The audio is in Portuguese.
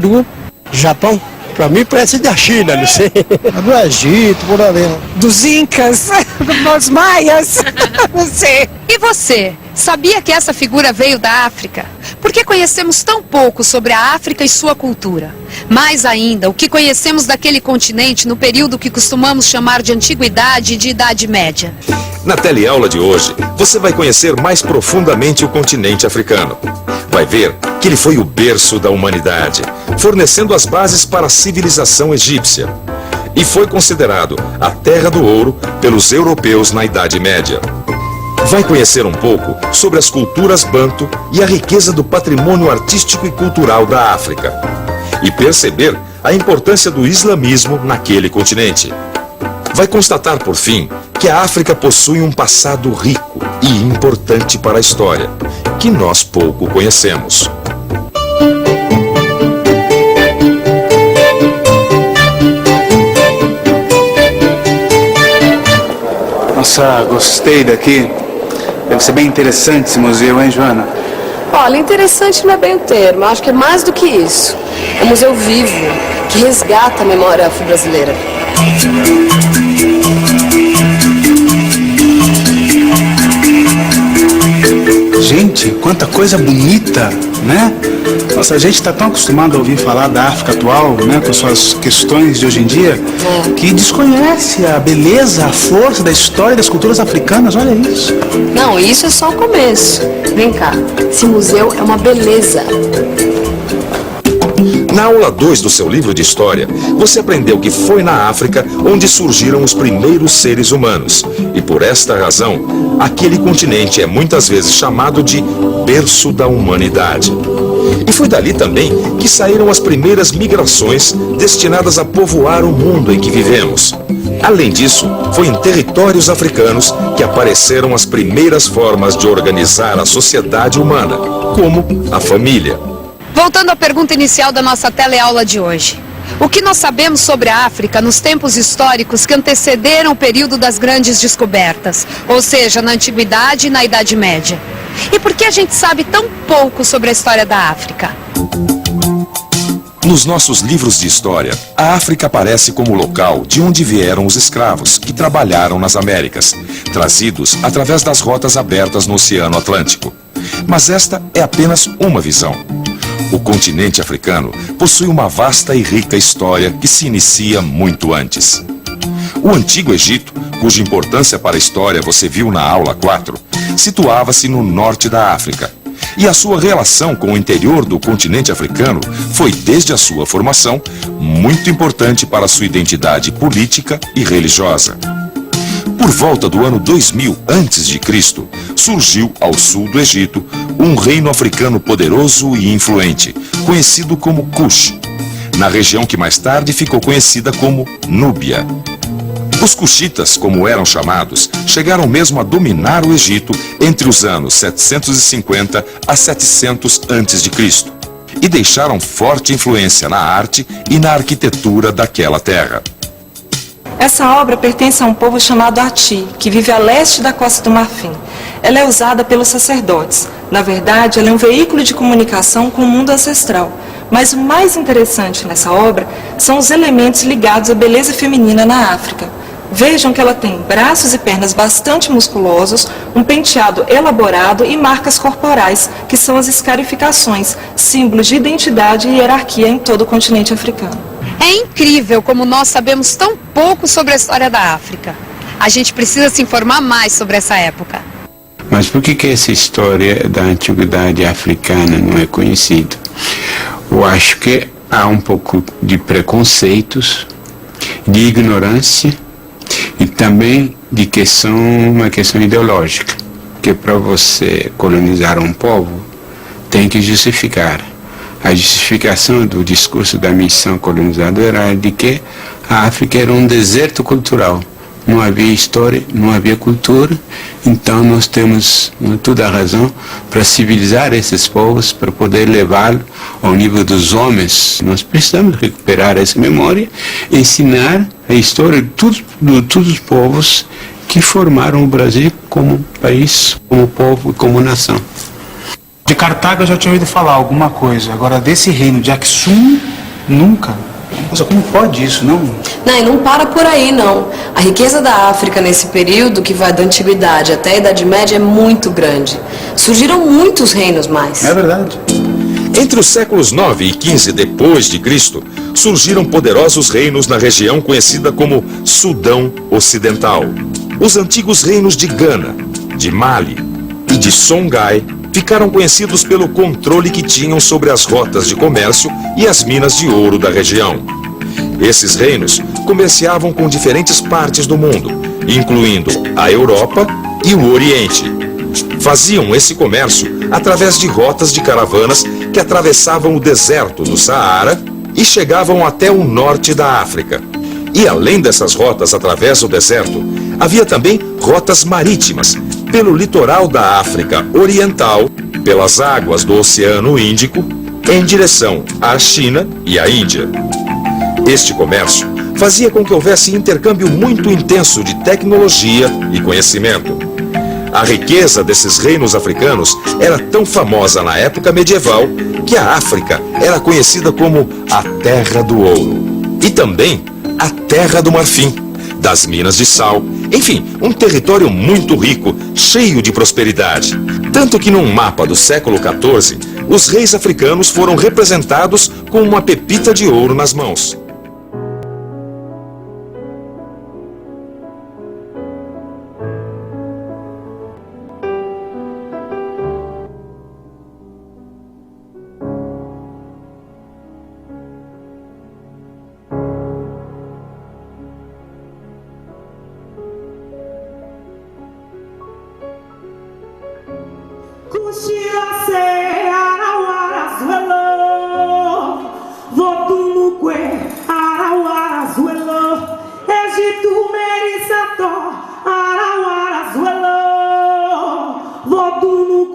Do Japão. Pra mim parece da China, não sei. Do Egito, por ali. Dos Incas, dos Maias, não sei. E você, sabia que essa figura veio da África? Por que conhecemos tão pouco sobre a África e sua cultura? Mais ainda, o que conhecemos daquele continente no período que costumamos chamar de Antiguidade e de Idade Média? Na teleaula de hoje, você vai conhecer mais profundamente o continente africano. Vai ver que ele foi o berço da humanidade, fornecendo as bases para a civilização egípcia. E foi considerado a terra do ouro pelos europeus na Idade Média. Vai conhecer um pouco sobre as culturas banto e a riqueza do patrimônio artístico e cultural da África. E perceber a importância do islamismo naquele continente. Vai constatar, por fim, que a África possui um passado rico e importante para a história, que nós pouco conhecemos. Nossa, gostei daqui. Deve ser bem interessante esse museu, hein, Joana? Olha, interessante não é bem o termo, acho que é mais do que isso. É um museu vivo, que resgata a memória afro-brasileira. Gente, quanta coisa bonita, né? Nossa, a gente está tão acostumado a ouvir falar da África atual, né, com suas questões de hoje em dia, que desconhece a beleza, a força da história das culturas africanas, olha isso. Não, isso é só o começo. Vem cá, esse museu é uma beleza. Na aula 2 do seu livro de história, você aprendeu que foi na África onde surgiram os primeiros seres humanos. E por esta razão, aquele continente é muitas vezes chamado de berço da humanidade. E foi dali também que saíram as primeiras migrações destinadas a povoar o mundo em que vivemos. Além disso, foi em territórios africanos que apareceram as primeiras formas de organizar a sociedade humana, como a família. Voltando à pergunta inicial da nossa teleaula de hoje. O que nós sabemos sobre a África nos tempos históricos que antecederam o período das grandes descobertas, ou seja, na Antiguidade e na Idade Média? E por que a gente sabe tão pouco sobre a história da África? Nos nossos livros de história, a África aparece como local de onde vieram os escravos que trabalharam nas Américas, trazidos através das rotas abertas no Oceano Atlântico. Mas esta é apenas uma visão. O continente africano possui uma vasta e rica história que se inicia muito antes. O Antigo Egito, cuja importância para a história você viu na aula 4, situava-se no norte da África. E a sua relação com o interior do continente africano foi, desde a sua formação, muito importante para a sua identidade política e religiosa. Por volta do ano 2000 a.C., surgiu ao sul do Egito um reino africano poderoso e influente, conhecido como Kush, na região que mais tarde ficou conhecida como Núbia. Os Cushitas, como eram chamados, chegaram mesmo a dominar o Egito entre os anos 750 a 700 a.C. e deixaram forte influência na arte e na arquitetura daquela terra. Essa obra pertence a um povo chamado Ati, que vive a leste da Costa do Marfim. Ela é usada pelos sacerdotes. Na verdade, ela é um veículo de comunicação com o mundo ancestral. Mas o mais interessante nessa obra são os elementos ligados à beleza feminina na África. Vejam que ela tem braços e pernas bastante musculosos, um penteado elaborado e marcas corporais, que são as escarificações, símbolos de identidade e hierarquia em todo o continente africano. É incrível como nós sabemos tão pouco sobre a história da África. A gente precisa se informar mais sobre essa época. Mas por que essa história da antiguidade africana não é conhecida? Eu acho que há um pouco de preconceitos, de ignorância e também de uma questão ideológica. Que para você colonizar um povo, tem que justificar. A justificação do discurso da missão colonizadora era de que a África era um deserto cultural. Não havia história, não havia cultura, então nós temos toda a razão para civilizar esses povos, para poder levá-los ao nível dos homens. Nós precisamos recuperar essa memória, ensinar a história de todos os povos que formaram o Brasil como país, como povo e como nação. De Cartago eu já tinha ouvido falar alguma coisa, agora desse reino de Aksum Nunca. Nossa, como pode isso, não? Não, e não para por aí, não. A riqueza da África nesse período, que vai da Antiguidade até a Idade Média, é muito grande. Surgiram muitos reinos mais. É verdade. Entre os séculos 9 e 15 depois de Cristo, surgiram poderosos reinos na região conhecida como Sudão Ocidental. Os antigos reinos de Gana, de Mali e de Songhai ficaram conhecidos pelo controle que tinham sobre as rotas de comércio e as minas de ouro da região. Esses reinos comerciavam com diferentes partes do mundo, incluindo a Europa e o Oriente. Faziam esse comércio através de rotas de caravanas que atravessavam o deserto do Saara e chegavam até o norte da África. E além dessas rotas através do deserto, havia também rotas marítimas, pelo litoral da África Oriental, pelas águas do Oceano Índico, em direção à China e à Índia. Este comércio fazia com que houvesse intercâmbio muito intenso de tecnologia e conhecimento. A riqueza desses reinos africanos era tão famosa na época medieval que a África era conhecida como a Terra do Ouro e também a Terra do Marfim, das minas de sal, enfim, um território muito rico, cheio de prosperidade. Tanto que num mapa do século XIV, os reis africanos foram representados com uma pepita de ouro nas mãos. Voto no